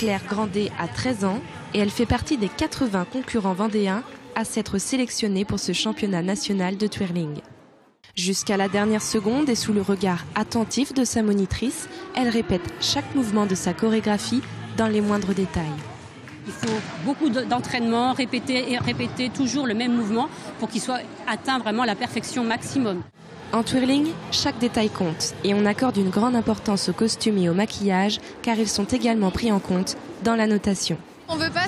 Claire Grandet a 13 ans et elle fait partie des 80 concurrents vendéens à s'être sélectionnés pour ce championnat national de twirling. Jusqu'à la dernière seconde et sous le regard attentif de sa monitrice, elle répète chaque mouvement de sa chorégraphie dans les moindres détails. Il faut beaucoup d'entraînement, répéter et répéter toujours le même mouvement pour qu'il soit atteint vraiment la perfection maximum. En twirling, chaque détail compte et on accorde une grande importance aux costumes et au maquillage car ils sont également pris en compte dans la notation. On veut pas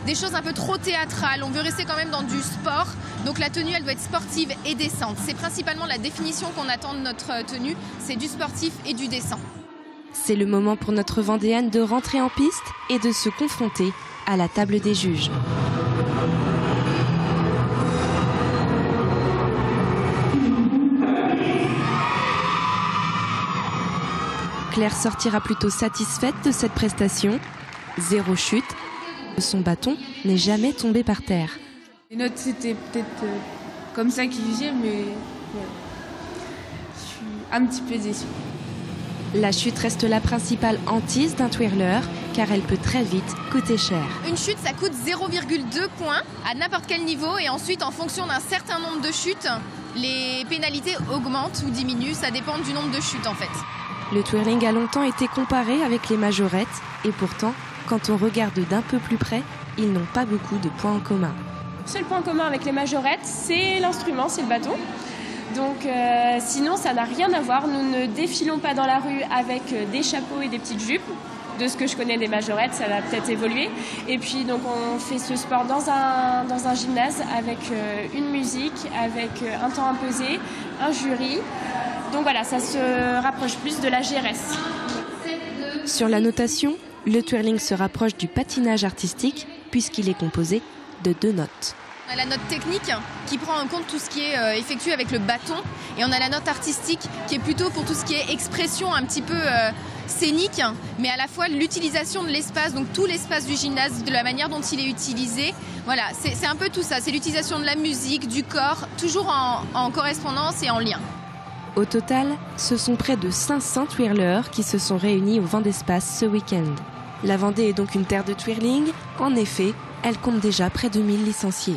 des choses un peu trop théâtrales, on veut rester quand même dans du sport, donc la tenue elle doit être sportive et décente. C'est principalement la définition qu'on attend de notre tenue, c'est du sportif et du décent. C'est le moment pour notre Vendéenne de rentrer en piste et de se confronter à la table des juges. Claire sortira plutôt satisfaite de cette prestation. 0 chute. Son bâton n'est jamais tombé par terre. Les notes, c'était peut-être comme ça qu'ils disaient, mais ouais. Je suis un petit peu déçue. La chute reste la principale hantise d'un twirler, car elle peut très vite coûter cher. Une chute, ça coûte 0,2 points à n'importe quel niveau, et ensuite, en fonction d'un certain nombre de chutes, les pénalités augmentent ou diminuent, ça dépend du nombre de chutes en fait. Le twirling a longtemps été comparé avec les majorettes, et pourtant, quand on regarde d'un peu plus près, ils n'ont pas beaucoup de points en commun. Le seul point commun avec les majorettes, c'est l'instrument, c'est le bâton. Donc sinon, ça n'a rien à voir. Nous ne défilons pas dans la rue avec des chapeaux et des petites jupes. De ce que je connais des majorettes, ça va peut-être évoluer. Et puis donc on fait ce sport dans un gymnase avec une musique, avec un temps imposé, un jury. Donc voilà, ça se rapproche plus de la GRS. Sur la notation, le twirling se rapproche du patinage artistique puisqu'il est composé de 2 notes. On a la note technique qui prend en compte tout ce qui est effectué avec le bâton, et on a la note artistique qui est plutôt pour tout ce qui est expression un petit peu scénique, mais à la fois l'utilisation de l'espace, donc tout l'espace du gymnase, de la manière dont il est utilisé. Voilà, c'est un peu tout ça, c'est l'utilisation de la musique, du corps, toujours en correspondance et en lien. Au total, ce sont près de 500 twirlers qui se sont réunis au Vendespace ce week-end. La Vendée est donc une terre de twirling. En effet, elle compte déjà près de 1000 licenciés.